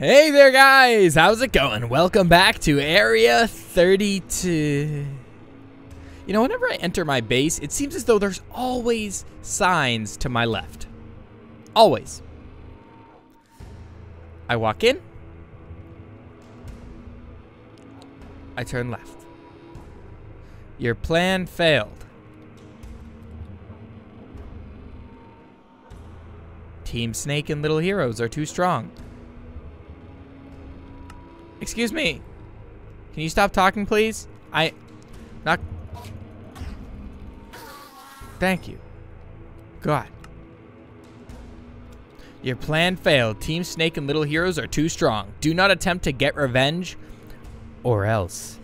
Hey there, guys! How's it going? Welcome back to Area 32. You know, whenever I enter my base, it seems as though there's always signs to my left. Always. I walk in. I turn left. Your plan failed. Team Snake and Little Heroes are too strong. Excuse me. Can you stop talking, please? Thank you. God. Your plan failed. Team Snake and Little Heroes are too strong. Do not attempt to get revenge, or else.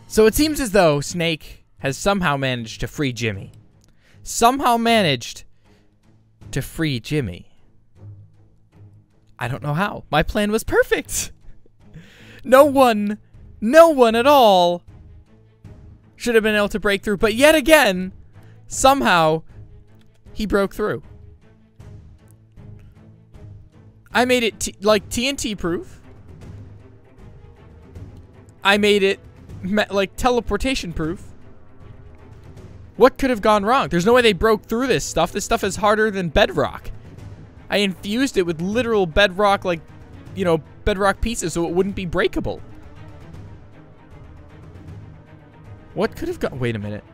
So it seems as though Snake has somehow managed to free Jimmy. Somehow managed to free Jimmy. I don't know how. My plan was perfect. No one at all should have been able to break through. But yet again, somehow, he broke through. I made it like TNT proof. I made it like teleportation proof. What could have gone wrong? There's no way they broke through this stuff. This stuff is harder than bedrock. I infused it with literal bedrock, like, you know, bedrock pieces so it wouldn't be breakable. What could have gone? Wait a minute.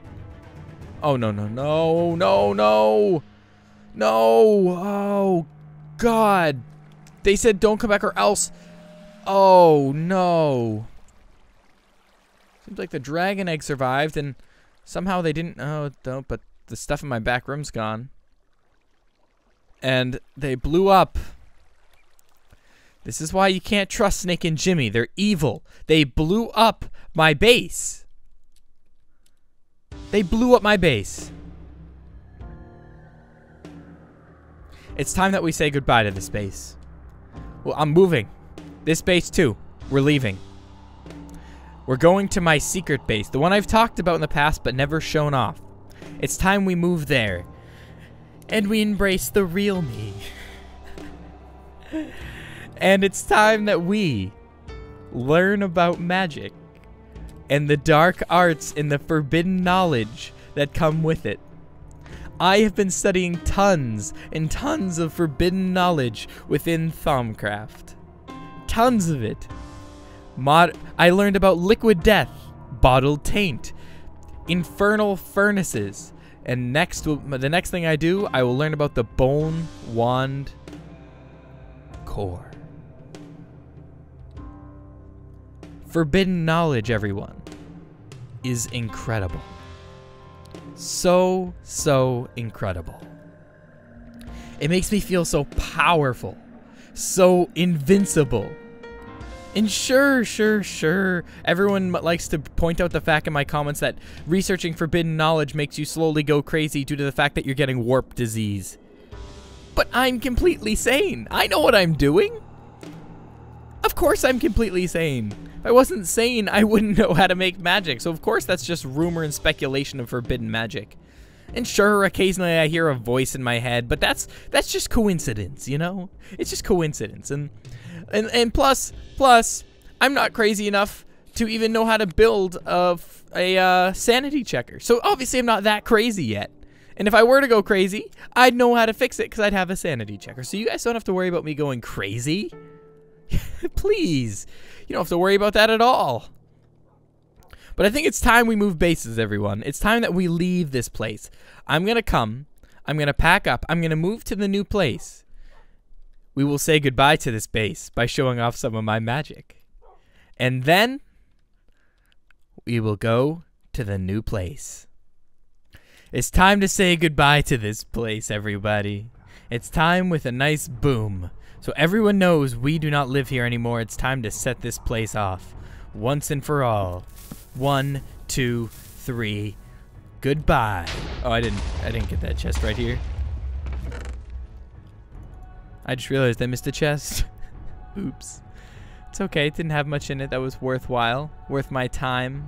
Oh, no. No. Oh, God. They said don't come back or else. Oh, no. Seems like the dragon egg survived and somehow they didn't. Oh, don't. But the stuff in my back room's gone. And they blew up. This is why you can't trust Snake and Jimmy. They're evil. They blew up my base. They blew up my base. It's time that we say goodbye to this base. Well, I'm moving. This base too. We're leaving. We're going to my secret base. The one I've talked about in the past but never shown off. It's time we move there. And we embrace the real me. And it's time that we learn about magic and the dark arts and the forbidden knowledge that come with it. I have been studying tons and tons of forbidden knowledge within Thaumcraft. Tons of it. I learned about liquid death, bottled taint, infernal furnaces, and the next thing I do, I will learn about the Bone Wand Core. Forbidden knowledge, everyone, is incredible. So incredible. It makes me feel so powerful, so invincible. And sure, everyone likes to point out the fact in my comments that researching forbidden knowledge makes you slowly go crazy due to the fact that you're getting warp disease. But I'm completely sane. I know what I'm doing. Of course I'm completely sane. If I wasn't sane, I wouldn't know how to make magic. So of course that's just rumor and speculation of forbidden magic. And sure, occasionally I hear a voice in my head, but that's just coincidence, you know? It's just coincidence. And plus, I'm not crazy enough to even know how to build a sanity checker. So obviously I'm not that crazy yet. And if I were to go crazy, I'd know how to fix it because I'd have a sanity checker. So you guys don't have to worry about me going crazy. Please. You don't have to worry about that at all. But I think it's time we move bases, everyone. It's time that we leave this place. I'm going to pack up, I'm going to move to the new place. We will say goodbye to this base by showing off some of my magic. And then we will go to the new place. It's time to say goodbye to this place, everybody. It's time with a nice boom. So everyone knows we do not live here anymore. It's time to set this place off. Once and for all. 1, 2, 3. Goodbye. Oh, I didn't get that chest right here. I just realized I missed a chest. Oops. It's okay. It didn't have much in it that was worthwhile. Worth my time.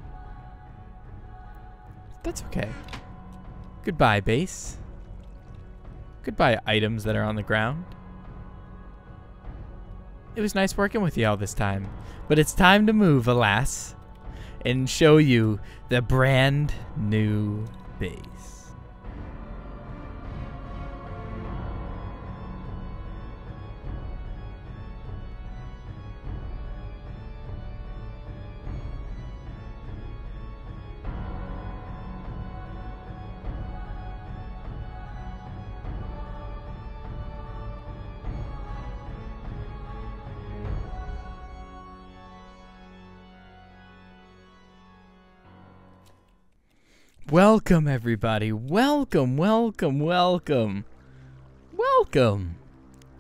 That's okay. Goodbye, base. Goodbye, items that are on the ground. it was nice working with you all this time. But it's time to move, alas, and show you the brand new base. Welcome, everybody. Welcome, welcome, welcome. Welcome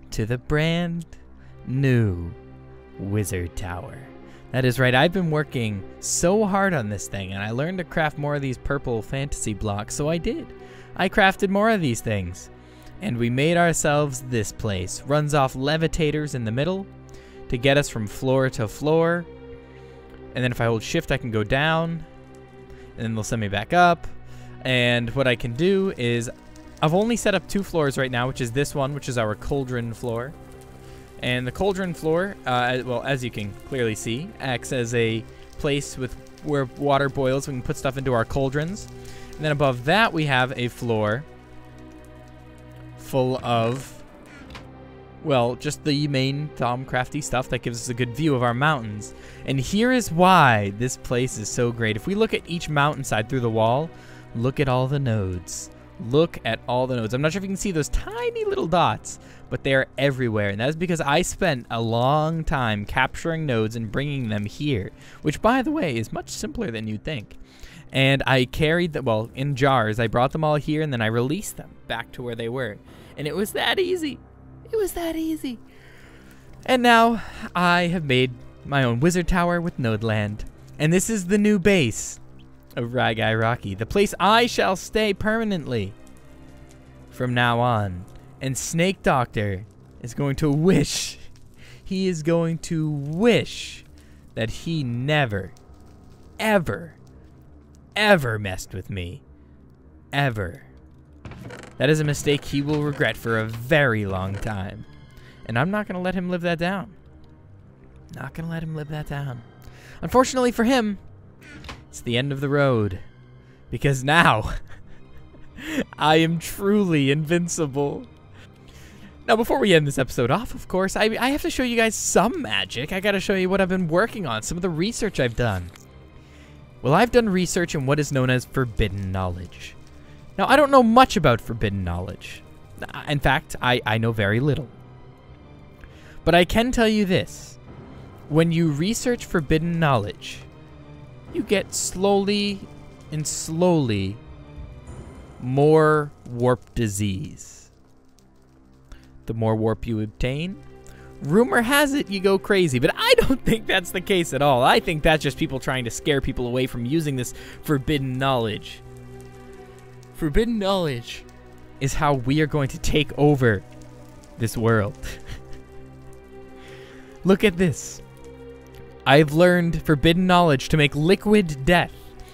to the brand new Wizard Tower. That is right, I've been working so hard on this thing, and I learned to craft more of these purple fantasy blocks, so I did. I crafted more of these things, and we made ourselves this place. Runs off levitators in the middle to get us from floor to floor, and then if I hold shift I can go down, and then they'll send me back up. And what I can do is, I've only set up 2 floors right now, which is this one, which is our cauldron floor. And the cauldron floor, well, as you can clearly see, acts as a place where water boils. We can put stuff into our cauldrons. And then above that, we have a floor full of, well, just the main Thaumcrafty stuff that gives us a good view of our mountains. And here is why this place is so great. If we look at each mountainside through the wall, look at all the nodes. Look at all the nodes. I'm not sure if you can see those tiny little dots, but they're everywhere. And that's because I spent a long time capturing nodes and bringing them here, which, by the way, is much simpler than you'd think. And I carried them, well, in jars. I brought them all here, and then I released them back to where they were. And it was that easy. It was that easy. And now I have made my own wizard tower with Nodeland. And this is the new base of Ragai Rocky, the place I shall stay permanently from now on. And Snake Doctor is going to wish, he is going to wish that he never, ever, ever messed with me. Ever. That is a mistake he will regret for a very long time. And I'm not going to let him live that down. Not going to let him live that down. Unfortunately for him, it's the end of the road. Because now, I am truly invincible. Now, before we end this episode off, of course, I have to show you guys some magic. I got to show you what I've been working on, some of the research I've done. Well, I've done research in what is known as forbidden knowledge. Now, I don't know much about forbidden knowledge. In fact, I know very little. But I can tell you this. When you research forbidden knowledge, you get slowly and slowly more warp disease. The more warp you obtain, rumor has it you go crazy, but I don't think that's the case at all. I think that's just people trying to scare people away from using this forbidden knowledge. Forbidden knowledge is how we are going to take over this world. Look at this. I've learned forbidden knowledge to make liquid death.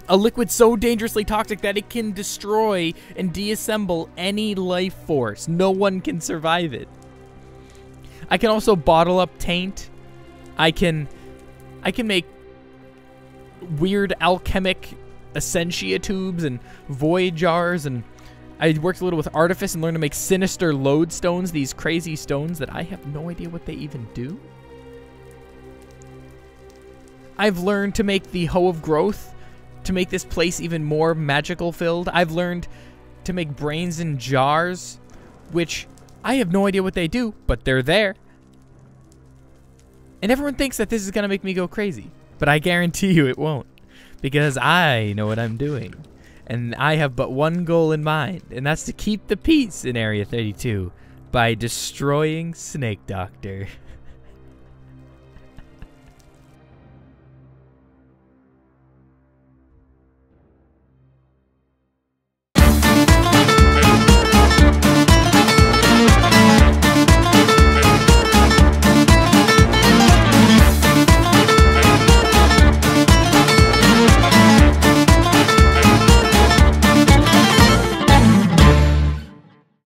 A liquid so dangerously toxic that it can destroy and deassemble any life force. No one can survive it. I can also bottle up taint. I can make weird alchemic essentia tubes and void jars, and I worked a little with artifice and learned to make sinister lodestones, these crazy stones that I have no idea what they even do. I've learned to make the Hoe of Growth to make this place even more magical filled. I've learned to make brains in jars, which I have no idea what they do, but they're there. And everyone thinks that this is going to make me go crazy, but I guarantee you it won't, because I know what I'm doing. And I have but one goal in mind, and that's to keep the peace in Area 32 by destroying Snake Doctor.